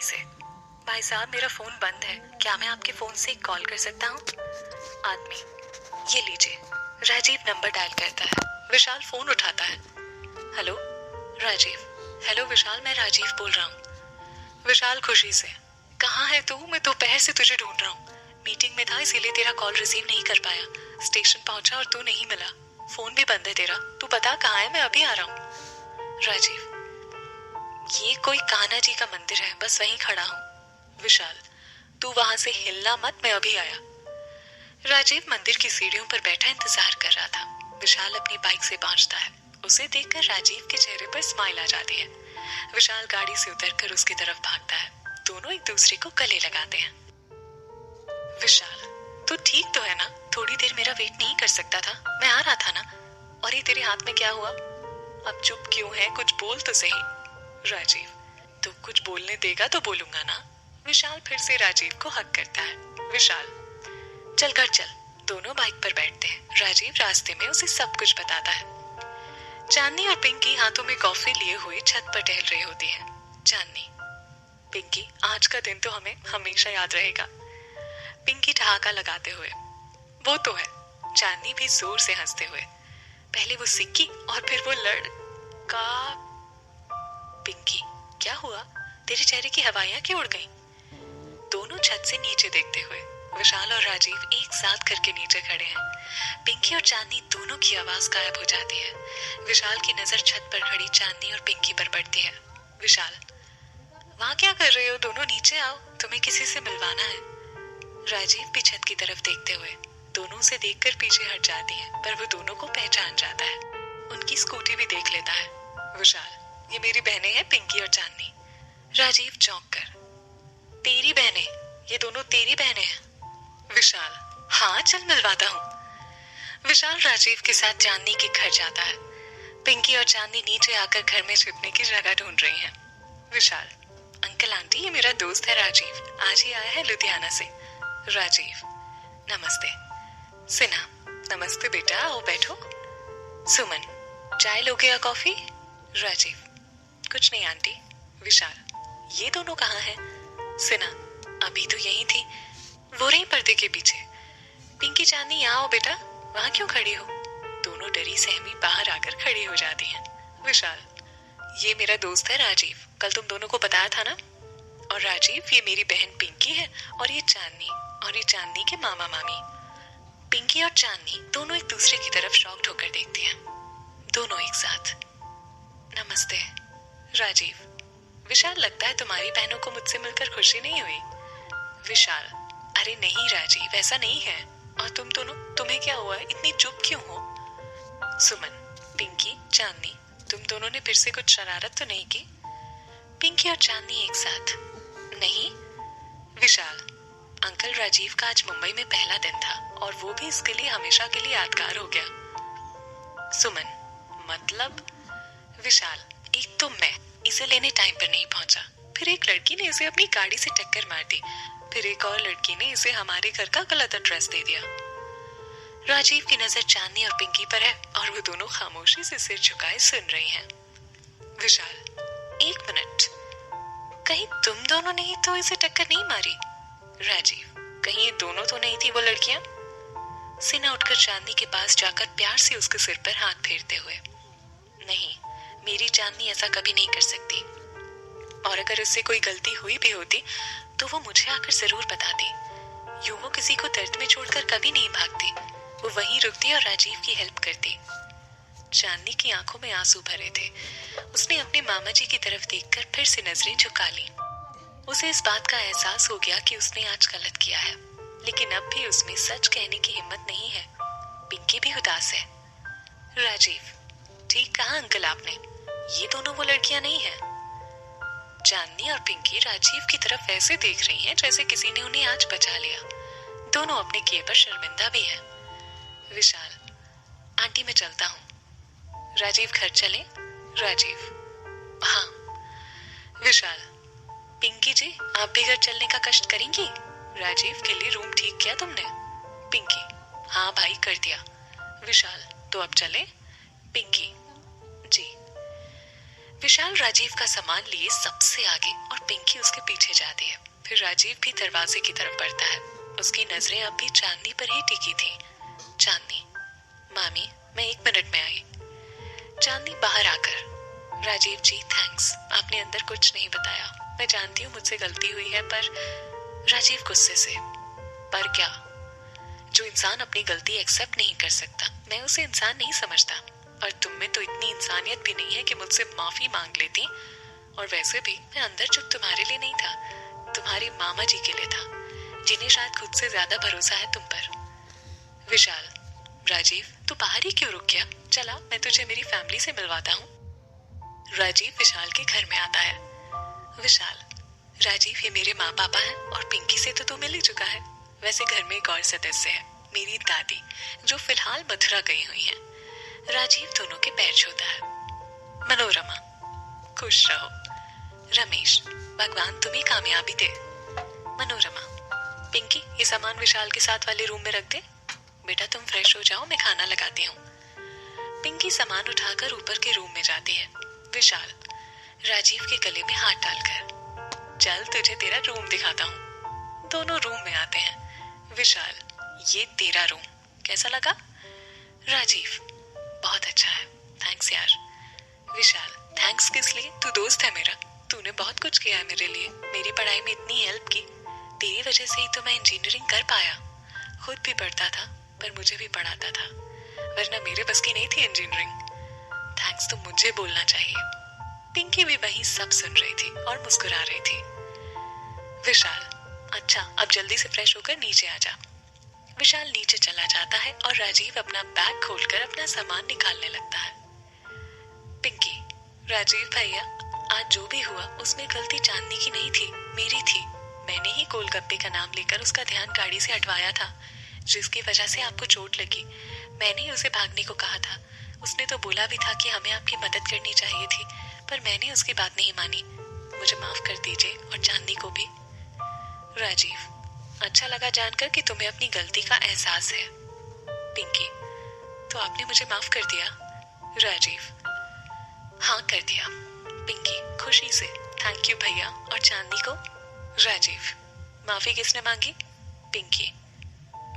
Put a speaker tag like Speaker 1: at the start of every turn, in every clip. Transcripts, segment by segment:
Speaker 1: से। भाई साहब, मेरा फोन बंद है, क्या मैं आपके फोन से कॉल कर सकता हूँ? आदमी, ये लीजिए। राजीव नंबर डायल करता है। विशाल फोन उठाता है। हेलो राजीव। हेलो विशाल, मैं राजीव बोल रहा हूँ। विशाल खुशी से, कहाँ है तू? मैं दोपहर से तुझे ढूंढ रहा हूँ। मीटिंग में था इसीलिए तेरा कॉल रिसीव नहीं कर पाया। स्टेशन पहुंचा और तू नहीं मिला। फोन भी बंद है तेरा। तू बता कहाँ है, मैं अभी आ रहा हूँ। राजीव, ये कोई कान्हा जी का मंदिर है, बस वहीं खड़ा हूँ। विशाल, तू वहां से हिलना मत, मैं अभी आया। राजीव मंदिर की सीढ़ियों पर बैठा इंतजार कर रहा था। विशाल अपनी बाइक से पहुंचता है। उसे देखकर राजीव के चेहरे पर स्माइल आ जाती है। विशाल गाड़ी से उतरकर उसकी तरफ भागता है। दोनों एक दूसरे को गले लगाते हैं। विशाल, तू ठीक तो है ना? थोड़ी देर मेरा वेट नहीं कर सकता था? मैं आ रहा था ना। और ये तेरे हाथ में क्या हुआ? अब चुप क्यों है? कुछ बोल तो सही। राजीव, तू कुछ बोलने देगा तो बोलूंगा ना। विशाल फिर से राजीव को हक करता है। विशाल, चल घर चल। दोनों बाइक पर बैठते हैं। राजीव रास्ते में उसे सब कुछ बताता है। चांदनी और पिंकी हाथों में कॉफी लिए हुए छत पर टहल रही होती है। चांदनी, पिंकी, आज का दिन तो हमें हमेशा याद रहेगा। पिंकी ठहाका लगाते हुए, वो तो है। चांदनी भी जोर से हंसते हुए, पहले वो सिक्की और फिर वो लड़का। पिंकी, क्या हुआ? तेरे चेहरे की हवाइयां क्यों उड़ गईं? दोनों छत से नीचे देखते हुए विशाल और राजीव एक साथ करके नीचे खड़े हैं। पिंकी और चांदनी दोनों की आवाज गायब हो जाती है। विशाल की नजर छत पर खड़ी चांदनी और पिंकी पर पड़ती है। विशाल, वहां क्या कर रहे हो? दोनों नीचे आओ, तुम्हें किसी से मिलवाना है। राजीव भी छत की तरफ देखते हुए दोनों उसे देखकर पीछे हट जाती है, पर वो दोनों को पहचान जाता है। उनकी स्कूटी भी देख लेता है। विशाल, ये मेरी बहनें हैं पिंकी और चांदनी। राजीव चौंक कर, तेरी बहनें? ये दोनों तेरी बहनें हैं? विशाल, हाँ, चल मिलवाता हूँ। विशाल राजीव के साथ चांदनी के घर जाता है। पिंकी और चांदनी नीचे आकर घर में छिपने की जगह ढूंढ रही हैं। विशाल, अंकल आंटी, ये मेरा दोस्त है राजीव, आज ही आया है लुधियाना से। राजीव, नमस्ते। सिन्हा, नमस्ते बेटा, आओ बैठो। सुमन, चाय लोगे या कॉफी? राजीव, कुछ नहीं आंटी। विशाल, ये दोनों कहाँ हैं? सिन्हा, अभी तो यही थी, वो रही पर्दे के पीछे। पिंकी, चांदनी, यहाँ आओ बेटा, वहां क्यों खड़ी हो? दोनों डरी सहमी बाहर आकर खड़ी हो जाती हैं। विशाल, ये मेरा दोस्त है राजीव, कल तुम दोनों को बताया था ना। और राजीव, ये मेरी बहन पिंकी है, और ये चांदनी के मामा मामी। पिंकी और चांदनी दोनों एक दूसरे की तरफ शॉक्ड होकर देखती हैं। दोनों एक साथ, नमस्ते। राजीव, विशाल, लगता है तुम्हारी बहनों को मुझसे मिलकर खुशी नहीं हुई। विशाल, अरे नहीं राजीव, ऐसा नहीं है। और तुम दोनों, तुम्हें क्या हुआ? इतनी चुप क्यों हो? सुमन, पिंकी, चांदनी, तुम दोनों ने फिर से कुछ शरारत तो नहीं की? पिंकी और चांदनी एक साथ, नहीं। विशाल, अंकल, राजीव का आज मुंबई में पहला दिन था, और वो भी इसके लिए हमेशा के लिए यादगार हो गया। सुमन, मतलब? विशाल, एक तो मैं इसे लेने टाइम पर नहीं पहुंचा, फिर एक लड़की ने इसे अपनी गाड़ी से टक्कर मार दी, फिर एक और लड़की ने इसे हमारे घर का गलत एड्रेस दे दिया। राजीव की नजर चांदनी और पिंकी पर है, और वो दोनों खामोशी से सिर झुकाए सुन रही हैं। विशाल, एक मिनट, कहीं तुम दोनों ने ही तो इसे टक्कर नहीं मारी? राजीव, कहीं ये दोनों तो नहीं थी वो लड़कियां? सिन्हा उठकर चांदनी के पास जाकर प्यार से उसके सिर पर हाथ फेरते हुए, नहीं, मेरी चांदनी ऐसा कभी नहीं कर सकती, और अगर उससे कोई गलती हुई भी होती तो वो मुझे आकर जरूर बताती। यूं वो किसी को दर्द में छोड़कर कभी नहीं भागती, वो वहीं रुकती और राजीव की हेल्प करती। चांदनी की आंखों में आंसू भरे थे। उसने अपने मामा जी की तरफ देखकर फिर से नजरें झुका ली। उसे इस बात का एहसास हो गया कि उसने आज गलत किया है, लेकिन अब भी उसमें सच कहने की हिम्मत नहीं है। पिंकी भी उदास है। राजीव, ठीक कहा अंकल आपने, ये दोनों वो लड़कियां नहीं है। चांदनी और पिंकी राजीव की तरफ ऐसे देख रही हैं जैसे किसी ने उन्हें आज बचा लिया। दोनों अपने किए पर शर्मिंदा भी हैं। विशाल, आंटी मैं चलता हूँ। राजीव, घर चले? राजीव, हाँ। विशाल, पिंकी जी, आप भी घर चलने का कष्ट करेंगी? राजीव के लिए रूम ठीक किया तुमने? पिंकी, हाँ भाई, कर दिया। विशाल, तो अब चले? पिंकी, जी। विशाल राजीव का सामान लिए सबसे आगे और पिंकी उसके पीछे जाती है। फिर राजीव भी दरवाजे की तरफ बढ़ता है। उसकी नजरें अब भी चांदनी पर ही टिकी थी। चांदनी, मामी मैं 1 मिनट में आई। चांदनी बाहर आकर, राजीव जी थैंक्स, आपने अंदर कुछ नहीं बताया। मैं जानती हूँ मुझसे गलती हुई है, पर राजीव गुस्से से, पर क्या? जो इंसान अपनी गलती एक्सेप्ट नहीं कर सकता, मैं उसे इंसान नहीं समझता। और तुम में तो इतनी इंसानियत भी नहीं है कि मुझसे माफी मांग लेती। और वैसे भी मैं अंदर चुप तुम्हारे लिए नहीं था, तुम्हारे मामा जी के लिए था, जिन्हें शायद खुद से ज्यादा भरोसा है तुम पर। विशाल, राजीव तू बाहर ही क्यों रुक गया? चला मैं तुझे मेरी फैमिली से मिलवाता हूँ। राजीव विशाल के घर में आता है। विशाल, राजीव ये मेरे माँ पापा हैं और पिंकी से तो तू मिल ही चुका है। वैसे घर में एक और सदस्य है, मेरी दादी, जो फिलहाल मथुरा गई हुई है। राजीव दोनों के पैर छूता है। मनोरमा, खुश रहो। रमेश, भगवान तुम्हें कामयाबी दे। मनोरमा, पिंकी ये सामान विशाल के साथ वाले रूम में रख दे। बेटा तुम फ्रेश हो जाओ, मैं खाना लगाती हूँ। पिंकी सामान उठाकर ऊपर के रूम में जाती है। विशाल, राजीव के गले में हाथ डालकर, चल तुझे तेरा रूम दिखाता हूँ। दोनों रूम में आते हैं। विशाल, ये तेरा रूम कैसा लगा? राजीव, बहुत अच्छा है, थैंक्स यार। विशाल, थैंक्स किस लिए? तू दोस्त है मेरा, तूने बहुत कुछ किया है मेरे लिए, मेरी पढ़ाई में इतनी हेल्प की। तेरी वजह से ही तो मैं इंजीनियरिंग कर पाया। खुद भी पढ़ता था पर मुझे भी पढ़ाता था, वरना मेरे बस की नहीं थी इंजीनियरिंग। थैंक्स तो मुझे बोलना चाहिए। पिंकी भी वही सब सुन रही थी और मुस्कुरा रही थी। विशाल, अच्छा अब जल्दी से फ्रेश होकर नीचे आ जा। विशाल नीचे चला जाता है और राजीव अपना बैग खोलकर अपना सामान निकालने लगता है। पिंकी, राजीव भैया आज जो भी हुआ उसमें गलती चांदनी की नहीं थी, मेरी थी। मैंने ही गोलगप्पे का नाम लेकर उसका ध्यान गाड़ी से हटवाया था, जिसकी वजह से आपको चोट लगी। मैंने ही उसे भागने को कहा था। उसने तो बोला भी था कि हमें आपकी मदद करनी चाहिए थी, पर मैंने उसकी बात नहीं मानी। मुझे माफ कर दीजिए और चांदनी को भी। राजीव, अच्छा लगा जानकर कि तुम्हें अपनी गलती का एहसास है। पिंकी, तो आपने मुझे माफ कर दिया? राजीव, हाँ कर दिया। पिंकी खुशी से, थैंक यू भैया। और चांदनी को? राजीव, माफी किसने मांगी? पिंकी,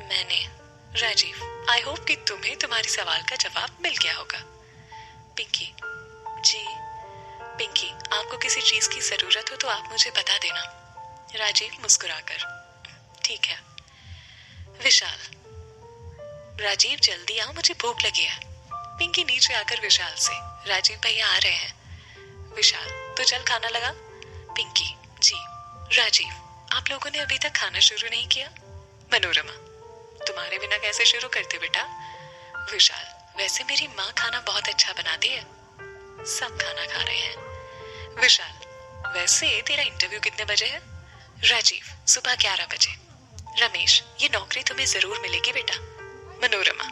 Speaker 1: मैंने। राजीव, आई होप कि तुम्हें तुम्हारे सवाल का जवाब मिल गया होगा। पिंकी, जी। पिंकी, आपको किसी चीज की जरूरत हो तो आप मुझे बता देना। राजीव मुस्कुराकर, ठीक है। विशाल, राजीव जल्दी आओ, मुझे भूख लगी है। पिंकी नीचे आकर विशाल से, राजीव भैया आ रहे हैं। विशाल, तो चल खाना लगा। पिंकी, जी। राजीव, आप लोगों ने अभी तक खाना शुरू नहीं किया? मनोरमा, तुम्हारे बिना कैसे शुरू करते बेटा? विशाल, वैसे मेरी माँ खाना बहुत अच्छा बनाती है। सब खाना खा रहे हैं। विशाल, वैसे तेरा इंटरव्यू कितने बजे है? राजीव, सुबह 11 बजे। रमेश, ये नौकरी तुम्हें जरूर मिलेगी बेटा। मनोरमा,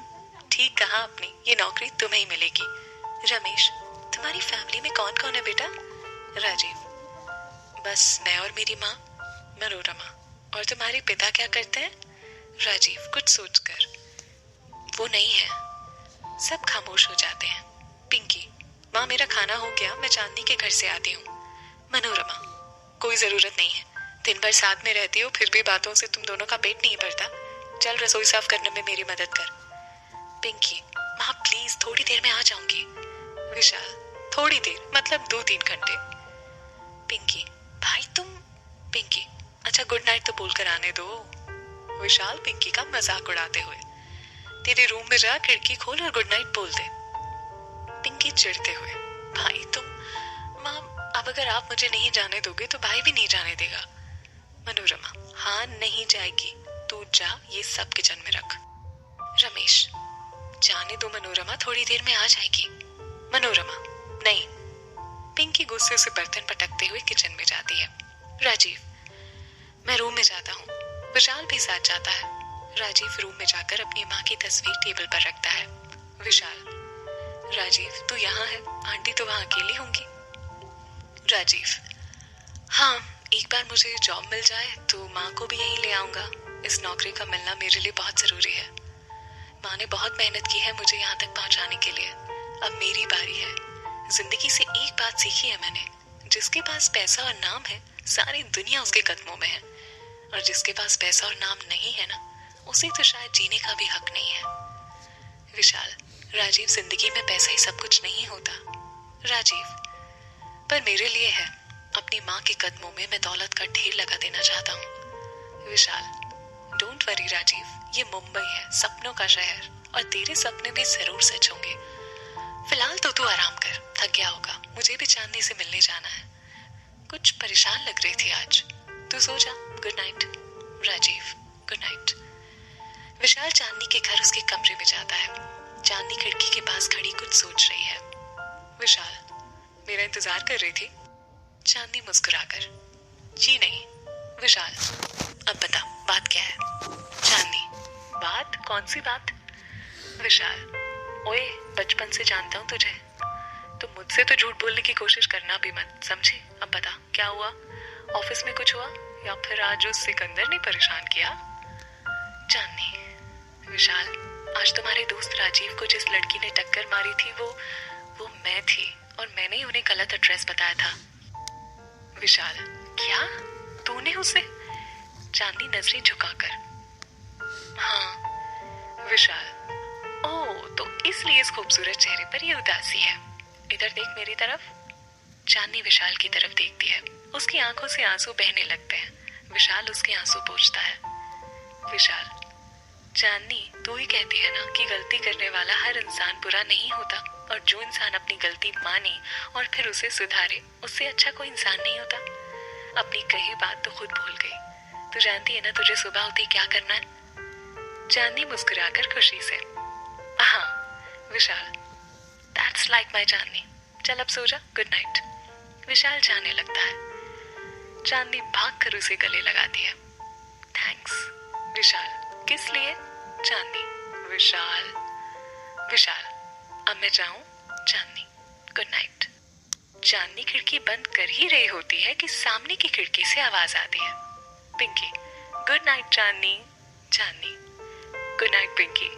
Speaker 1: ठीक कहा आपने, ये नौकरी तुम्हें ही मिलेगी। रमेश, तुम्हारी फैमिली में कौन कौन है बेटा? राजीव, बस मैं और मेरी माँ। मनोरमा, और तुम्हारे पिता क्या करते हैं? राजीव कुछ सोचकर, वो नहीं है। सब खामोश हो जाते हैं। पिंकी, माँ मेरा खाना हो गया, मैं चांदनी के घर से आती हूँ। मनोरमा, कोई जरूरत नहीं है, दिन भर साथ में रहती हो, फिर भी बातों से तुम दोनों का पेट नहीं भरता। चल रसोई साफ करने में मेरी मदद कर। पिंकी, माँ प्लीज थोड़ी देर में आ जाऊंगी। विशाल, थोड़ी देर मतलब 2-3 घंटे। पिंकी, भाई तुम। पिंकी, अच्छा गुड नाइट तो बोलकर आने दो। विशाल पिंकी का मजाक उड़ाते हुए, तेरे रूम में जा, खिड़की खोल और गुड नाइट बोल दे। पिंकी चिढ़ते हुए, भाई तुम। माँ अब अगर आप मुझे नहीं जाने दोगे तो भाई भी नहीं जाने देगा। मनोरमा, हाँ नहीं जाएगी, तू जा, ये सब किचन में रख। रमेश, जाने दो मनोरमा, थोड़ी देर में आ जाएगी। मनोरमा, नहीं। पिंकी गुस्से से बर्तन पटकते हुए किचन में जाती है। राजीव, मैं रूम में जाता हूँ। विशाल भी साथ जाता है। राजीव रूम में जाकर अपनी माँ की तस्वीर टेबल पर रखता है। विशाल, राजीव तू यहाँ है, आंटी तो वहाँ अकेली होंगी। राजीव, हाँ एक बार मुझे जॉब मिल जाए तो माँ को भी यहीं ले आऊंगा। इस नौकरी का मिलना मेरे लिए बहुत जरूरी है। माँ ने बहुत मेहनत की है मुझे यहाँ तक पहुँचाने के लिए, अब मेरी बारी है। जिंदगी से एक बात सीखी है मैंने, जिसके पास पैसा और नाम है सारी दुनिया उसके कदमों में है, और जिसके पास पैसा और नाम नहीं है ना, उसे तो शायद जीने का भी हक नहीं है। विशाल, राजीव, जिंदगी में पैसा ही सब कुछ नहीं होता राजीव, पर मेरे लिए है। अपनी माँ के कदमों में मैं दौलत का ढेर लगा देना चाहता हूँ। विशाल, डोंट वरी राजीव, ये मुंबई है, सपनों का शहर, और तेरे सपने भी जरूर सच होंगे। फिलहाल तो तू आराम कर, थक गया होगा, मुझे भी चांदनी से मिलने जाना है। कुछ परेशान लग रही थी आज, तू सो जा। Good night Rajiv, good night. Vishal Chandni के घर उसके कमरे में जाता है। चांदनी खिड़की के पास खड़ी कुछ सोच रही है। विशाल, मेरा इंतजार कर रही थी? चांदनी मुस्कुराकर, जी नहीं। विशाल, अब बता बात क्या है? चांदनी, बात? कौन सी बात? विशाल, ओए, बचपन से जानता हूँ तुझे, तो मुझसे तो झूठ बोलने की कोशिश करना भी मत, समझे? अब बता क्या हुआ? ऑफिस में कुछ हुआ, या फिर आज उस सिकंदर ने परेशान किया? चांदनी, विशाल, आज तुम्हारे दोस्त राजीव को जिस लड़की ने टक्कर मारी थी वो मैं थी, और मैंने ही उन्हें गलत एड्रेस बताया था। विशाल, क्या तूने उसे? चांदनी नजरें झुकाकर, हाँ। विशाल, ओह, तो इसलिए इस खूबसूरत चेहरे पर ये उदासी है। इधर देख मेरी तरफ। चांदनी विशाल की तरफ देखती है, उसकी आंखों से आंसू बहने लगते हैं। विशाल उसके आंसू पोंछता है। विशाल, चांदनी, तू ही कहती है ना कि गलती करने वाला हर इंसान बुरा नहीं होता, और जो इंसान अपनी गलती माने और फिर उसे सुधारे, उससे अच्छा कोई इंसान नहीं होता। अपनी कही बात तो खुद भूल गई। तू जानती है ना तुझे सुबह उठे क्या करना है? चांदनी मुस्कुराकर खुशी से, हाँ। विशाल, दैट्स लाइक माई चांदनी, चल अब सो जा, गुड नाइट। विशाल जाने लगता है। चांदनी भाग कर उसे गले लगाती है। थैंक्स। विशाल, किस लिए? चांदनी, विशाल, विशाल, अब मैं जाऊं? चांदनी, गुड नाइट। चांदनी खिड़की बंद कर ही रही होती है कि सामने की खिड़की से आवाज आती है, पिंकी, गुड नाइट चांदनी। चांदनी, गुड नाइट पिंकी।